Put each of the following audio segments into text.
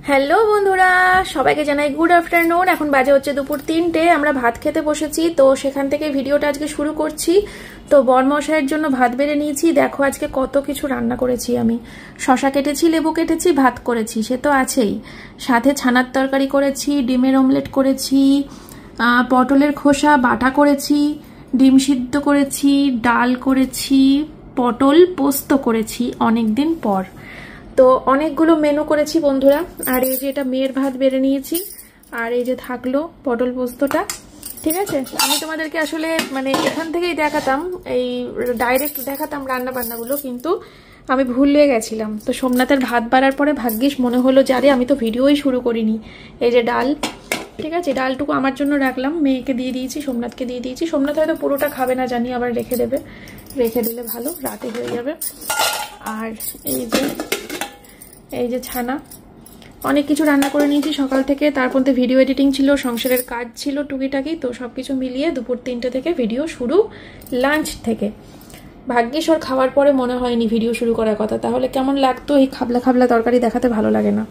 Hello বন্ধুরা, সবাইকে জানাই গুড আফটারনুন। এখন বাজে হচ্ছে দুপুর 3টে। আমরা ভাত খেতে বসেছি, তো সেখান থেকে ভিডিওটা আজকে শুরু করছি। তো বরমশাইয়ের জন্য ভাত বেড়ে নিয়েছি। দেখো আজকে কত কিছু রান্না করেছি আমি। শশা কেটেছি, লেবু কেটেছি, ভাত করেছি, সে তো আছেই। সাথে ছানার তরকারি করেছি, ডিমের অমলেট করেছি, পটলের খোসা বাটা করেছি, ডিম সিদ্ধ করেছি, ডাল করেছি, পটল পোস্ত করেছি অনেক দিন পর। তো অনেকগুলো মেনু করেছি বন্ধুরা। আর এই যে এটা মেয়ের ভাত বেড়ে নিয়েছি, আর এই যে থাকলো পটল পোস্তটা। ঠিক আছে, আমি তোমাদেরকে আসলে মানে এখান থেকেই দেখাতাম, এই ডাইরেক্ট দেখাতাম রান্না বান্নাগুলো, কিন্তু আমি ভুলে গেছিলাম। তো সোমনাথের ভাত বাড়ার পরে ভাগ্যিস মনে হলো যে আরে আমি তো ভিডিওই শুরু করিনি। এই যে ডাল, ঠিক আছে, ডালটুকু আমার জন্য রাখলাম, মেয়েকে দিয়ে দিয়েছি, সোমনাথকে দিয়ে দিয়েছি। সোমনাথ হয়তো পুরোটা খাবে না জানি, আবার রেখে দেবে, রেখে দিলে ভালো, রাতে হয়ে যাবে। আর এই যে ছানা, অনেক কিছু রান্না করে নিয়েছি সকাল থেকে। তারপর তো ভিডিও এডিটিং ছিল, সংসারের কাজ ছিল টুকিটাকি, তো সবকিছু মিলিয়ে দুপুর 3টে থেকে ভিডিও শুরু, লাঞ্চ থেকে। ভাগ্যিস ওর খাওয়ার পরে মনে হয়নি ভিডিও শুরু করার কথা, তাহলে কেমন লাগতো। এই খাবলা খাবলা তরকারি দেখাতে ভালো লাগে না,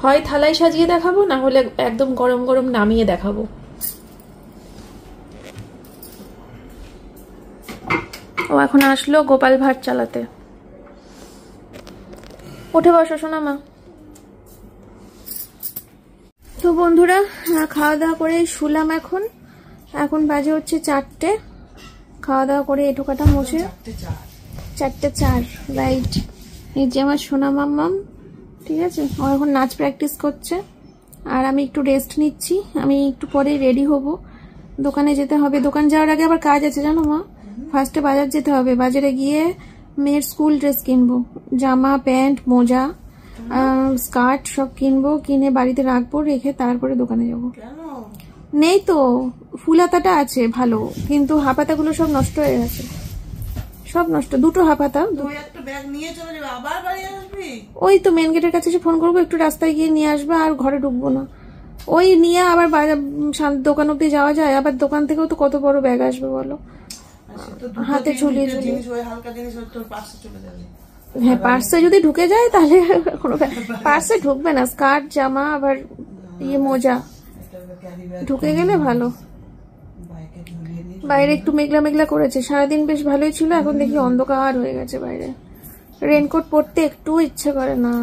হয় থালায় সাজিয়ে দেখাবো, না হলে একদম গরম গরম নামিয়ে দেখাবো। ও এখন আসলো গোপাল ভাট চালাতে। উঠে বসো সোনা মা। তো বন্ধুরা, খাওয়া দাওয়া করে শুলাম। এখন বাজে হচ্ছে 4টে। খাওয়া দাওয়া করে এটুকাটা মুছে 4:04 রাইট। এই যে আমার সোনা মাম্মাম, ঠিক আছে, ও এখন নাচ প্র্যাকটিস করছে, আর আমি একটু রেস্ট নিচ্ছি। আমি একটু পরে রেডি হব, দোকানে যেতে হবে। দোকান যাওয়ার আগে আবার কাজ আছে জানো মা। ফার্স্টে বাজার যেতে হবে, বাজারে গিয়ে মেয়ের স্কুল ড্রেস কিনবো, জামা প্যান্ট মোজা স্কার্ট সব কিনবো, কিনে বাড়িতে রাখবো, রেখে তারপরে দোকানে যাব। নেই তো, ফুল হাতাটা আছে ভালো, কিন্তু হাফাতাগুলো সব নষ্ট হয়ে গেছে, সব নষ্ট। দুটো হাফাতা। ওই তো মেন গেটের কাছে এসে ফোন করবো, একটু রাস্তায় গিয়ে নিয়ে আসবে, আর ঘরে ঢুকবো না। ওই নিয়ে আবার বাজার দোকান অব্দি যাওয়া যায়, আবার দোকান থেকেও তো কত বড় ব্যাগ আসবে বলো, হাতে ঝুলিয়ে ঝুলিয়ে। হ্যাঁ, পার্সে যদি ঢুকে যায় তাহলে কোনো পার্সে ঢুকবে না, স্কার্ট জামা আবার মোজা ঢুকে গেলে ভালো। বাইরে একটু মেঘলা মেঘলা করেছে, সারাদিন বেশ ভালোই ছিল, এখন দেখি অন্ধকার হয়ে গেছে বাইরে। রেনকোট পরতে একটু ইচ্ছে করে না।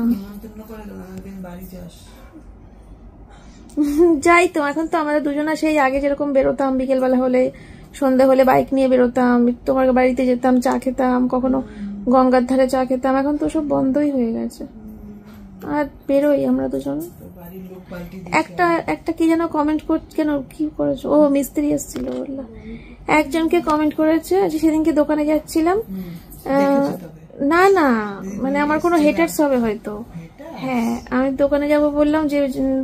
যাই তো, এখন তো আমরা দুজনা সেই আগে যেরকম বেরোতাম, বিকেলবেলা হলে সন্ধ্যা হলে বাইক নিয়ে বেরোতাম, তোমার বাড়িতে যেতাম, চা খেতাম, কখনো গঙ্গার ধারে চা খেতাম। এখন তো সব বন্ধই হয়ে গেছে, আর বেরোই আমরা দুজন। একটা কি যেন কমেন্ট কেন কি করেছো, ও মিস্ত্রি এসেছিল বললো, একজনকে কমেন্ট করেছে যে সেদিনকে দোকানে যাচ্ছিলাম। না না, মানে আমার কোনো হেটার্স হবে হয়তো। হ্যাঁ, আমি দোকানে যাব বললাম যে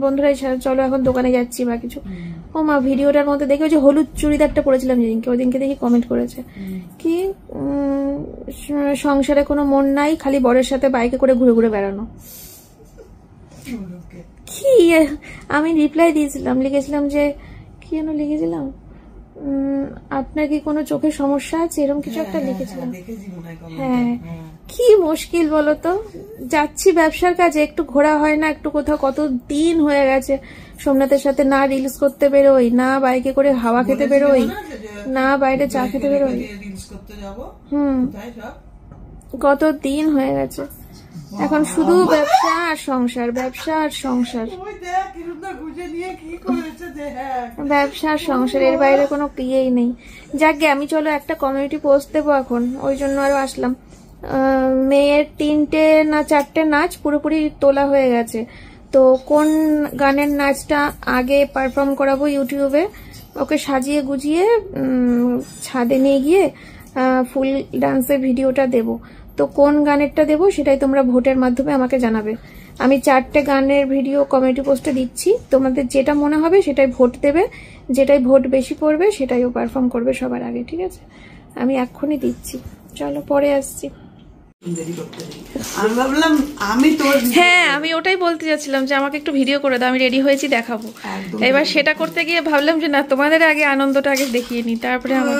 বন্ধুরা চলো এখন দোকানে যাচ্ছি বা কিছু। ও মা, ভিডিওটার মধ্যে দেখে ওই যে হলুদ চুড়িদারটা পরেছিলাম যেদিনকে, ওই দিনকে দেখি কমেন্ট করেছে কি সংসারে কোনো মন নাই, খালি বরের সাথে বাইকে করে ঘুরে ঘুরে বেড়ানো। কি আমি রিপ্লাই দিয়েছিলাম, লিখেছিলাম যে কি যেন লিখেছিলাম, আপনার কি কোনো চোখের সমস্যা আছে, এরকম কিছু একটা লিখেছিলাম। হ্যাঁ, কি মুশকিল বলতো, যাচ্ছি ব্যবসার কাজে, একটু ঘোরা হয় না, একটু কোথাও। কত দিন হয়ে গেছে সোমনাথের সাথে না রিলস করতে বেরোই, না বাইকে করে হাওয়া খেতে বেরোই, না বাইরে চা খেতে বেরোই। কত দিন হয়ে গেছে, এখন শুধু ব্যবসা আর সংসার, ব্যবসা আর সংসার, ব্যবসা আর সংসার, এর বাইরে কোনো ইয়েই নেই। যাকে আমি চলো একটা কমিউনিটি পোস্ট দেবো এখন, ওই জন্য আরো আসলাম। মেয়ের 3টে না 4টে নাচ পুরোপুরি তোলা হয়ে গেছে, তো কোন গানের নাচটা আগে পারফর্ম করাবো ইউটিউবে, ওকে সাজিয়ে গুজিয়ে ছাদে নিয়ে গিয়ে ফুল ডান্সের ভিডিওটা দেব। তো কোন গানেরটা দেবো সেটাই তোমরা ভোটের মাধ্যমে আমাকে জানাবে। আমি 4টে গানের ভিডিও কমিউনিটি পোস্টে দিচ্ছি, তোমাদের যেটা মনে হবে সেটাই ভোট দেবে, যেটাই ভোট বেশি পড়বে সেটাই ও পারফর্ম করবে সবার আগে, ঠিক আছে? আমি এক্ষুনি দিচ্ছি, চলো পরে আসছি। হ্যাঁ, আমি ওটাই বলতে যাচ্ছিলাম যে আমাকে একটু ভিডিও করে দাও, আমি রেডি হয়েছি দেখাবো। এবার সেটা করতে গিয়ে ভাবলাম যে না, তোমাদের আগে আনন্দটা আগে দেখিয়ে নি, তারপরে আমার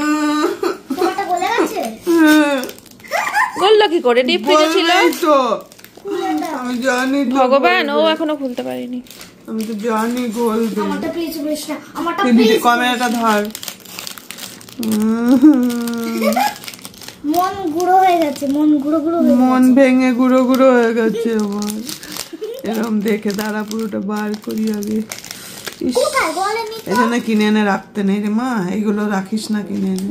বললো কি করে ডিপ ফ্রিজে ছিল। আমি জানি ভগবান, ও এখনো খুলতে পারিনি। আমি তো জানি গোলবে। আমারটা প্লিজ বেশ না, আমারটা প্লিজ। ক্যামেরাটা ধর। মন গুঁড়ো হয়ে গেছে, মন গুঁড়ো গুঁড়ো হয়ে গেছে। মন ভেঙে গুঁড়ো গুঁড়ো হয়ে গেছে আমার। এরকম দেখে দাঁড়া, পুরোটা বার করি আগে। কোথায় বলেনি? এখানে কিনে এনে রাখতে নেই রে মা, এগুলো রাখিস না কিনে এনে।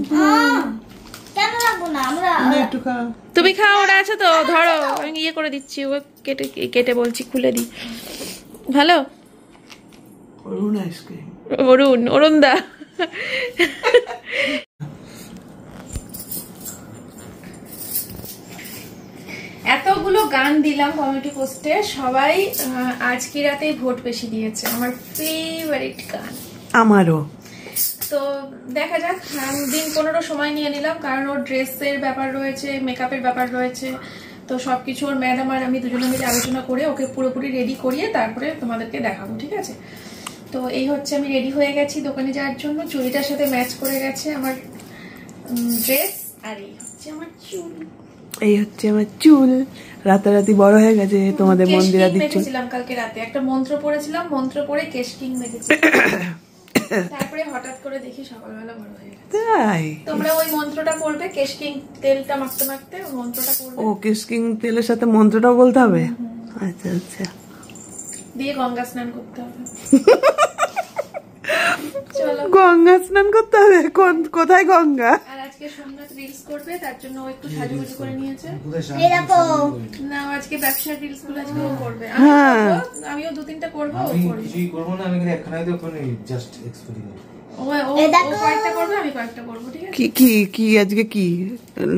কেন রাখবো না? আমরা একটু খাও। তুমি খাও, ওরা আছে তো, ধরো আমি ইয়ে করে দিচ্ছি। ও কেটে কেটে বলছি খুলে দি। ভালো অরুণ আইসক্রিম। অরুণ দা। এতগুলো গান দিলাম কমিউনিটি পোস্টে, সবাই আজকে রাতেই ভোট বেশি দিয়েছে। আমার ফেভারিট গান। আমারও। তো দেখা যাক, দিন 15 সময় নিয়ে নিলাম, কারণ ওর ড্রেসের ব্যাপার রয়েছে, মেকআপের ব্যাপার রয়েছে। তো সবকিছু ওর ম্যাডাম আর আমি দুজনে মিলে আলোচনা করে ওকে পুরোপুরি রেডি করিয়ে তারপরে তোমাদেরকে দেখাবো, ঠিক আছে? তো এই হচ্ছে, আমি রেডি হয়ে গেছি দোকানে যাওয়ার জন্য। চুড়িটার সাথে ম্যাচ করে গেছে আমার ড্রেস। আর এই হচ্ছে আমার চুল। এই হচ্ছে আমার চুল, রাতারাতি বড় হয়ে গেছে। তোমাদের মন্দিরা দিচ্ছি। মেখেছিলাম কালকে রাতে, একটা মন্ত্র পড়েছিলাম, মন্ত্র পড়ে কেশকিং মেখেছিলাম। তারপরে হঠাৎ করে দেখি সকালবেলা বড় হয়ে গেছে। তাই তোমরা ওই মন্ত্রটা পড়বে, কেশকিং তেলটা মাখতে মাখতে মন্ত্রটা পড়বে। ও কেশকিং তেলের সাথে মন্ত্রটাও বলতে হবে? আচ্ছা আচ্ছা। দিয়ে গঙ্গা স্নান করতে হবে। চলো, গঙ্গা স্নান করতে হবে? কোথায় গঙ্গা? আর আজকে সোমনাথ রিলস করবে, তার জন্য ও একটু সাজুগুজু করে নিয়েছে। এই দেখো না, আজকে ব্যবসার রিলস গুলো আজকে ও করবে। আমিও 2-3টা করবো, ও করবে। কিছুই করবো না, আমি একখানাই তো জাস্ট এক্সপেরিমেন্ট। ও কয়েকটা করবে, আমি কয়েকটা করবো, ঠিক আছে? কি আজকে কি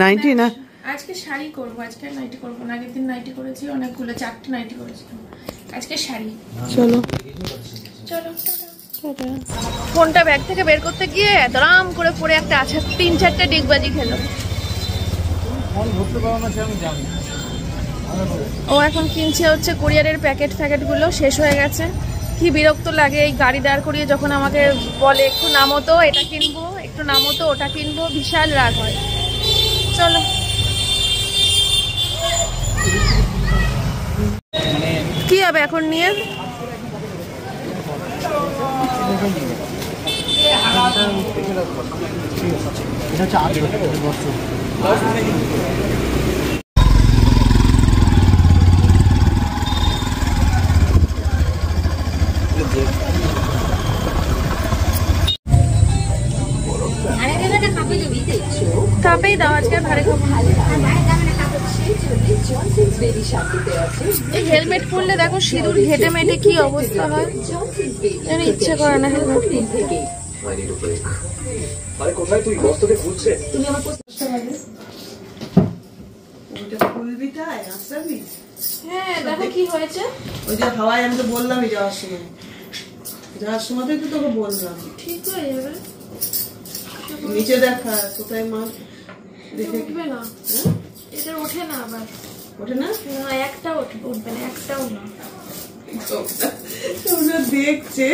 নাইটি না? আজকে শাড়ি করবো, আজকে নাইটি করবো না। আগের দিন নাইটি করেছি অনেকগুলো, 4টে নাইটি করেছি। আজকে শাড়ি। চলো চলো। ফোনটা ব্যাগ থেকে বের করতে গিয়ে দরাম করে পড়ে একটা আছে, 3-4টে ডিগবাজি খেলো। ও এখন কিনছে হচ্ছে কুরিয়ারের প্যাকেটগুলো, শেষ হয়ে গেছে। কি বিরক্ত লাগে এই গাড়ি দাঁড় করিয়ে যখন আমাকে বলে একটু নামো তো, এটা কিনবো, একটু নামো তো, ওটা কিনবো, বিশাল রাগ হয়। চলো। কি হবে এখন নিয়ে? কাপেই দাও, আজকে ভারী খাবো না। এই হেলমেট পরলে দেখো সিঁদুর ঘেটে মেটে কি অবস্থা হয়, যেন ইচ্ছে করে না হেলমেট পরতে। হ্যাঁ দেখো কি হয়েছে। ওই যে হাওয়ায় আমি তো বললামই যাওয়ার সময় তো তোকে বললাম ঠিক হয়ে যাবে। নিচে দেখা কোথায় মাছ দেখে। উঠবে না, এটা ওঠে না, আবার ওঠে না? না, একটা উঠবে না, একটাও না। তোমরা দেখছে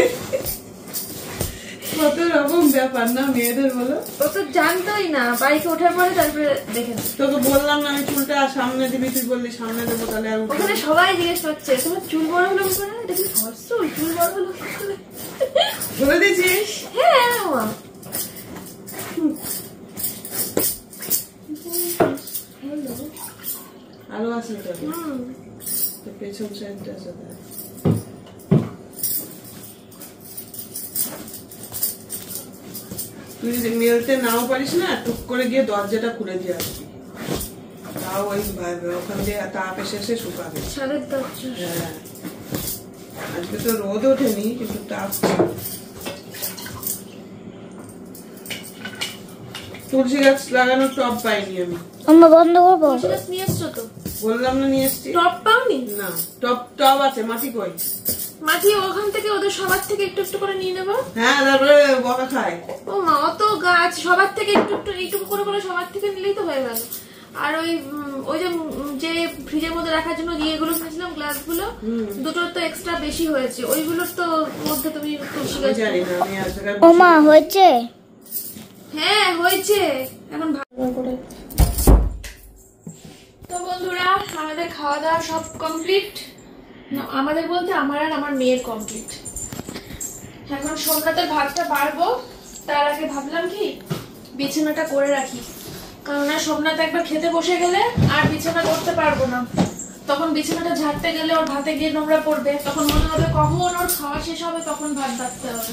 কত রকম ব্যাপার না মেয়েদের, বলো? ও তো জানতোই না, বাইকে ওঠার পরে তারপরে দেখে না। তোকে বললাম না আমি চুলটা সামনে দিবি, তুই বললি সামনে দেবো, তাহলে আর ওখানে সবাই জিজ্ঞেস করছে তোমার চুল বড় হলো কি করে, এটা কি হর্স চুল বড় হলো কি করে? বলে দিয়েছিস? হ্যাঁ মা। আরো আছে তো পেছন সাইডটা আছে। তুই যদি মেলতে নাও পারিস না, টুক করে গিয়ে দরজাটা খুলে দিয়ে আসবি, তাও ওই ওখান দিয়ে তাপ এসে শুকাবে। হ্যাঁ, আজকে তো রোদ ওঠেনি কিন্তু তাপ। তুলসী গাছ লাগানোর টব পাইনি আমি। বন্ধ করবো? নিয়ে এসছো তো? বললাম না নিয়ে এসছি। টপ পাওনি? না, টব আছে, মাটি কই? মাটি ওখান থেকে ওদের সবার থেকে একটু একটু করে নিয়ে নেবো। হ্যাঁ, তারপরে বকা খায়। ও মা, অত গাছ সবার থেকে একটু একটু এইটুকু করে করে সবার থেকে নিলেই তো হয়ে গেল। আর ওই যে ফ্রিজের মধ্যে রাখার জন্য ইয়েগুলো কিনেছিলাম, গ্লাসগুলো, দুটো তো এক্সট্রা বেশি হয়েছে, ওইগুলোর তো মধ্যে তুমি তুলসী গাছ। জানি না আমি আজকাল। ও মা, হয়েছে? হ্যাঁ হয়েছে, এখন ভালো করে। তো বন্ধুরা, আমাদের খাওয়া দাওয়া সব কমপ্লিট। আমাদের বলতে আমার আর আমার মেয়ের কমপ্লিট। এখন সোমনাথের ভাতটা বাড়বো, তার আগে ভাবলাম কি বিছানাটা করে রাখি, কারণ সোমনাথ একবার খেতে বসে গেলে আর বিছানা করতে পারবো না। তখন বিছানাটা ঝাড়তে গেলে ওর ভাতে গিয়ে নোংরা পড়বে, তখন মনে হবে কখন ওর খাওয়া শেষ হবে তখন ভাত বাড়তে হবে,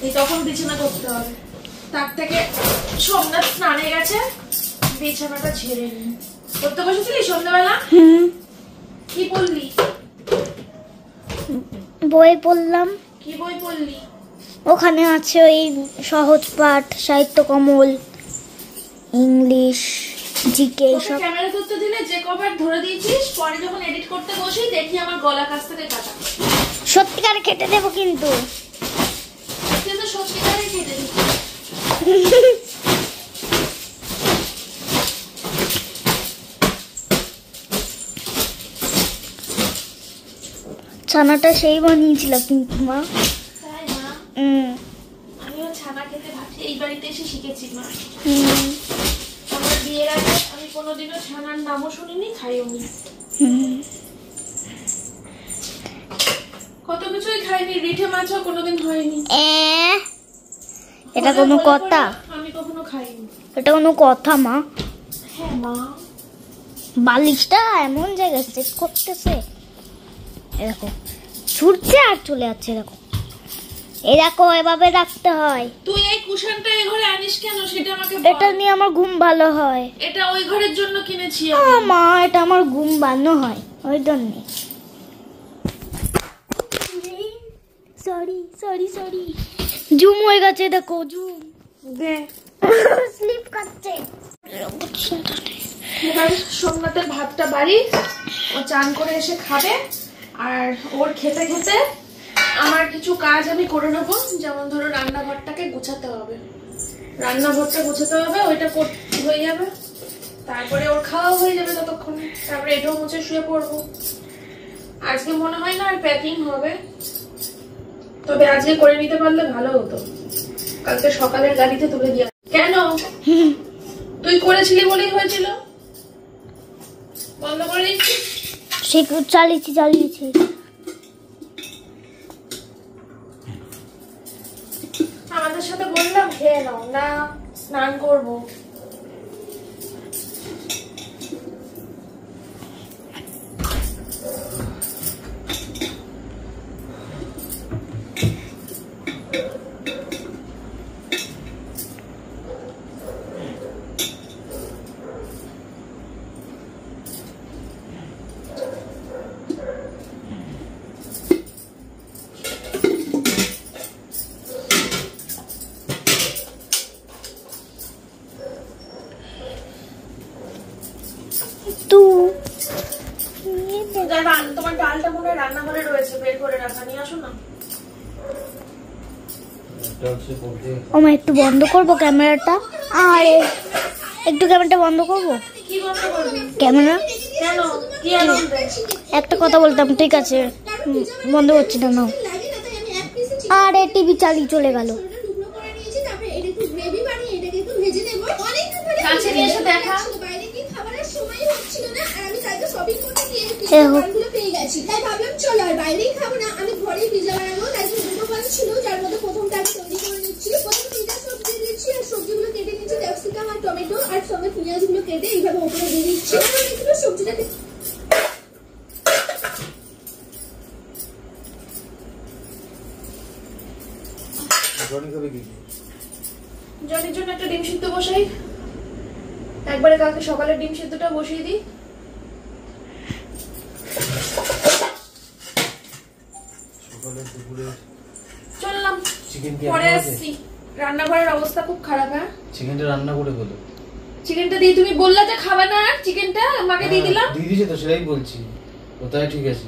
এই তখন বিছানা করতে হবে। তার থেকে সোমনাথ স্নানে গেছে, বিছানাটা ঝেড়ে নিই। করতে বসেছিলি সন্ধ্যাবেলা? কি বললি? বই পড়লাম। কি বই পড়লি? ওখানে আছে ওই সহজ পাঠ, সাহিত্য কমল, ইংলিশ, জিকে সব। ক্যামেরা ধরতে দিলে যে কবার ধরে দিয়েছিস, পরে যখন এডিট করতে বসি দেখি আমার গলা কাছ থেকে কাটা। সত্যিকারে কেটে দেবো কিন্তু। কিন্তু সত্যিকারে কেটে দিচ্ছি। ছানাটা সেই বানিয়েছিল কিন্তু মা। তাই না? আমিও ছানা খেতে ভাবছি, এই বাড়িতে এসে শিখেছি মা। আমার বিয়ের আগে আমি কোনোদিনও ছানার নামও শুনিনি, খাইও নি। কত কিছুই খাইনি, রিঠে মাছও কোনোদিন হয়নি। এটা কোনো কথা? আমি কখনো খাইনি। এটা কোনো কথা মা? হ্যাঁ মা। বালিশটা এমন জায়গায় সেট করতেছে, এরকম ছুটছে আর চলে যাচ্ছে। এরকম এরকম এভাবে রাখতে হয়। তুই এই কুশনটা এই ঘরে আনিস কেন সেটা আমাকে বল। এটা নিয়ে আমার ঘুম ভালো হয়। এটা ওই ঘরের জন্য কিনেছি মা, এটা আমার ঘুম ভালো হয় ওই জন্য। সরি সরি সরি, জুম হয়ে গেছে, দেখো জুম। দে স্লিপ করছে। সোমনাথের ভাতটা বাড়ি, ও চান করে এসে খাবে, আর ওর খেতে খেতে আমার কিছু কাজ আমি করে নেবো। যেমন ধরো রান্নাঘরটাকে গুছাতে হবে, রান্নাঘরটা গুছাতে হবে, ওইটা হয়ে যাবে, তারপরে ওর খাওয়া হয়ে যাবে ততক্ষণে, তারপরে এটাও মুছে শুয়ে পড়বো। আজকে মনে হয় না আর প্যাকিং হবে, তবে আজকে করে নিতে পারলে ভালো হতো, কালকে সকালের গাড়িতে তুলে দিয়ে। কেন? তুই করেছিলি বলেই হয়েছিল, বন্ধ করে দিচ্ছি। সে চালিয়েছি। আমাদের সাথে বললাম খেয়ে নাও, না স্নান করবো। তোমার ডালটা মনে হয় রান্নাঘরে রয়েছে, বের করে রাখা, নিয়ে আসো না। ওমা একটু বন্ধ করবো ক্যামেরাটা, আরে একটু ক্যামেরাটা বন্ধ করবো। কি বন্ধ করবি? ক্যামেরা কেন? কি আনন্দে? একটা কথা বলতাম, ঠিক আছে বন্ধ করছি না, নাও। আরে টিভি চালিয়ে চলে গেল। কাছে নিয়ে এসে দেখা। তাই ভাবলাম চলো আর বাইরেই খাবো না, আমি ঘরেই পিজা বানাবো। তাই জন্য দুটো পান ছিল, যার মধ্যে প্রথমটা আমি তৈরি করে নিচ্ছি। প্রথমে পিজা সস দিয়ে দিচ্ছি, আর সবজিগুলো কেটে নিচ্ছি, ক্যাপসিকাম আর টমেটো, আর সঙ্গে পেঁয়াজগুলো কেটে এইভাবে ওপরে দিয়ে দিচ্ছি। এগুলো সবজিটাকে জলের জন্য একটা ডিম সিদ্ধ বসাই, একবারে কালকে সকালে ডিম সিদ্ধটা বসিয়ে দিই। চললাম, পরে আসছি। রান্নাঘরের অবস্থা খুব খারাপ। হ্যাঁ, চিকেনটা রান্না করে বলো। চিকেনটা দিয়ে তুমি বললা যে খাবে না, চিকেনটা আমাকে দিয়ে দিলাম। দিয়ে দিয়েছে তো, সেটাই বলছি। কোথায় ঠিক আছে?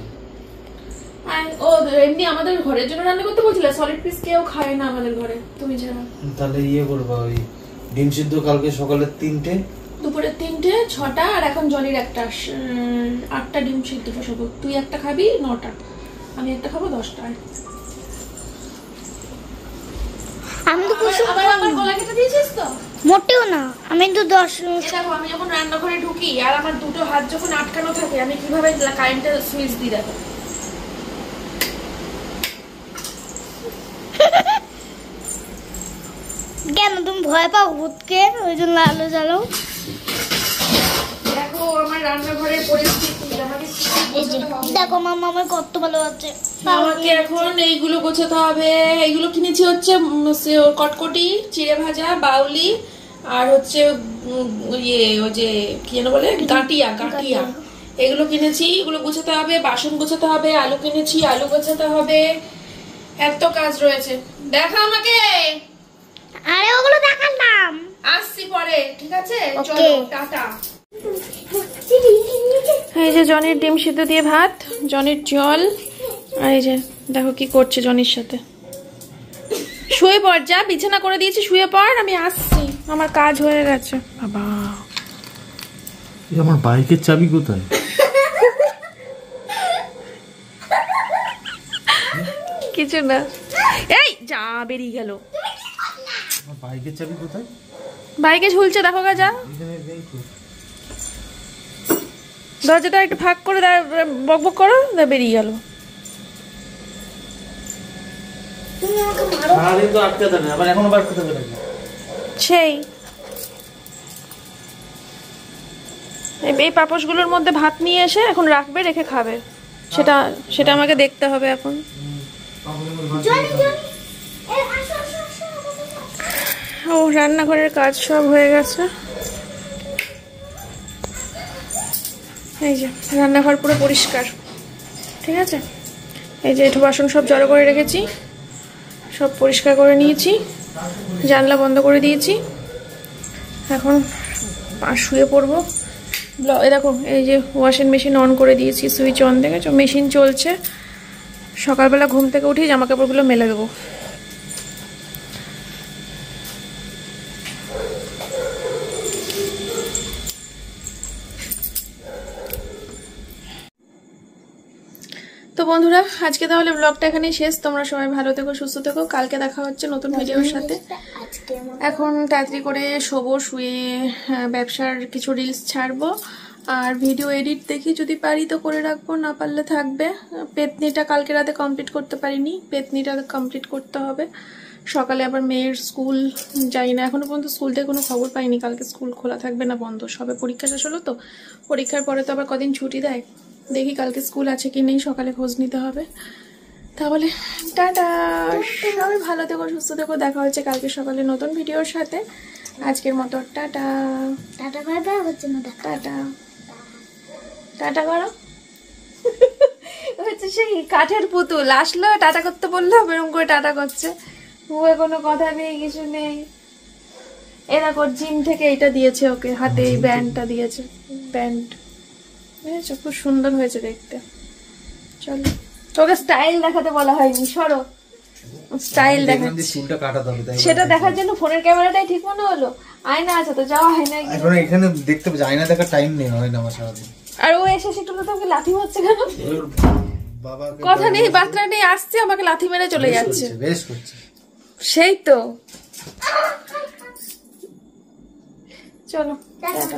ও এমনি আমাদের ঘরের জন্য রান্না করতে বলছিলে, সলিড পিস কেউ খায় না আমাদের ঘরে তুমি ছাড়া। তাহলে ইয়ে করবা, ওই ডিম সিদ্ধ কালকে সকালে 3টে, দুপুরে 3টে, 6টা, আর এখন জলির একটা 8টা ডিম সিদ্ধ বসাবো। তুই একটা খাবি 9টা, আমি একটা খাবো 10টা। আমি তো আবার গলা কেটে দিয়েছিস তো? মোটেও না, আমি তো 10 দেখো আমি যখন রান্নাঘরে ঢুকি আর আমার দুটো হাত যখন আটকানো থাকে আমি কিভাবে কারেন্টের সুইচ দিই দেখো। কেন তুমি ভয় পাও ভূতকে? ওই জন্য আলো জ্বালাও। দেখো আমার রান্নাঘরের পরিস্থিতি, আমাকে দেখো মামা আমার কত ভালো আছে। আমাকে এখন এইগুলো গোছাতে হবে। এইগুলো কিনেছি হচ্ছে কটকটি, চিড়ে ভাজা, বাউলি আর হচ্ছে ইয়ে ওই যে কি যেন বলে গাঁটিয়া, গাঁটিয়া এগুলো কিনেছি। এগুলো গোছাতে হবে, বাসন গোছাতে হবে, আলু কিনেছি আলু গোছাতে হবে, এত কাজ রয়েছে। দেখা আমাকে। আরে ওগুলো দেখালাম, আসছি পরে, ঠিক আছে? চলো টাটা। এই যে জনির ডিম সিদ্ধ দিয়ে ভাত, জনির জল, আর এই যে দেখো কি করছে জনির সাথে। শুয়ে পড়, যা বিছানা করে দিয়েছি শুয়ে পড়, আমি আসছি, আমার কাজ হয়ে গেছে। বাবা আমার বাইকের চাবি কোথায়? কিছু না, এই যা বেরিয়ে গেল। আমার বাইকের চাবি কোথায়? বাইকে ঝুলছে দেখো গা, যা দরজাটা একটু ফাঁক করে বক বক করো, বেরিয়ে গেল। সারাদিন তো আটকে থাকে, আবার এখনো বার করতে পারে। সেই এই পাপোশগুলোর মধ্যে ভাত নিয়ে এসে এখন রাখবে, রেখে খাবে, সেটা আমাকে দেখতে হবে এখন। ও রান্নাঘরের কাজ সব হয়ে গেছে। এই যে রান্নাঘর পুরো পরিষ্কার, ঠিক আছে? এই যে একটু বাসন সব জড়ো করে রেখেছি, সব পরিষ্কার করে নিয়েছি, জানলা বন্ধ করে দিয়েছি। এখন শুয়ে পড়বো। দেখো এই যে ওয়াশিং মেশিন অন করে দিয়েছি, সুইচ অন, দেখেছো? মেশিন চলছে। সকালবেলা ঘুম থেকে উঠে জামা কাপড়গুলো মেলে দেবো। তো বন্ধুরা আজকে তাহলে ব্লগটা এখানেই শেষ। তোমরা সবাই ভালো থেকো, সুস্থ থেকো। কালকে দেখা হচ্ছে নতুন ভিডিওর সাথে। এখন তাড়াতাড়ি করে শোবো, শুয়ে ব্যবসার কিছু রিলস ছাড়বো আর ভিডিও এডিট দেখি, যদি পারি তো করে রাখবো, না পারলে থাকবে। পেতনিটা কালকে রাতে কমপ্লিট করতে পারিনি, পেতনিটা কমপ্লিট করতে হবে। সকালে আবার মেয়ের স্কুল যাই না, এখনো পর্যন্ত স্কুল থেকে কোনো খবর পাইনি কালকে স্কুল খোলা থাকবে না বন্ধ। সবে পরীক্ষা শেষ হলো তো, পরীক্ষার পরে তো আবার কদিন ছুটি দেয়, দেখি কালকে স্কুল আছে কি নেই, সকালে খোঁজ নিতে হবে। তাহলে টাটা, সবাই ভালো থেকো, সুস্থ থেকো। দেখা হচ্ছে কালকে সকালে নতুন ভিডিওর সাথে। আজকের মতো টাটা। টাটা টাটা হচ্ছে না, টাটা টাটা করো। হচ্ছে সেই কাঠের পুতুল আসলো, টাটা করতে বললো, এরকম করে টাটা করছে, মুখে কোনো কথা নেই, কিছু নেই। এরকম জিম থেকে এটা দিয়েছে ওকে, হাতে এই ব্যান্ডটা দিয়েছে, ব্যান্ড, বুঝেছো? খুব সুন্দর হয়েছে দেখতে। চলো, তোকে স্টাইল দেখাতে বলা হয়নি, সরো। স্টাইল দেখাচ্ছি, সেটা দেখার জন্য ফোনের ক্যামেরাটাই ঠিক মনে হলো। আয়না আছে তো, যাওয়া হয় না এখন এখানে দেখতে আয়না দেখার টাইম নেই, হয় না আমার সারাদিন। আর ও এসে সেটা তোকে লাথি হচ্ছে কেন? কথা নেই, বার্তা নেই, আসছে আমাকে লাথি মেরে চলে যাচ্ছে। বেশ করছে, সেই তো। চলো টাটা।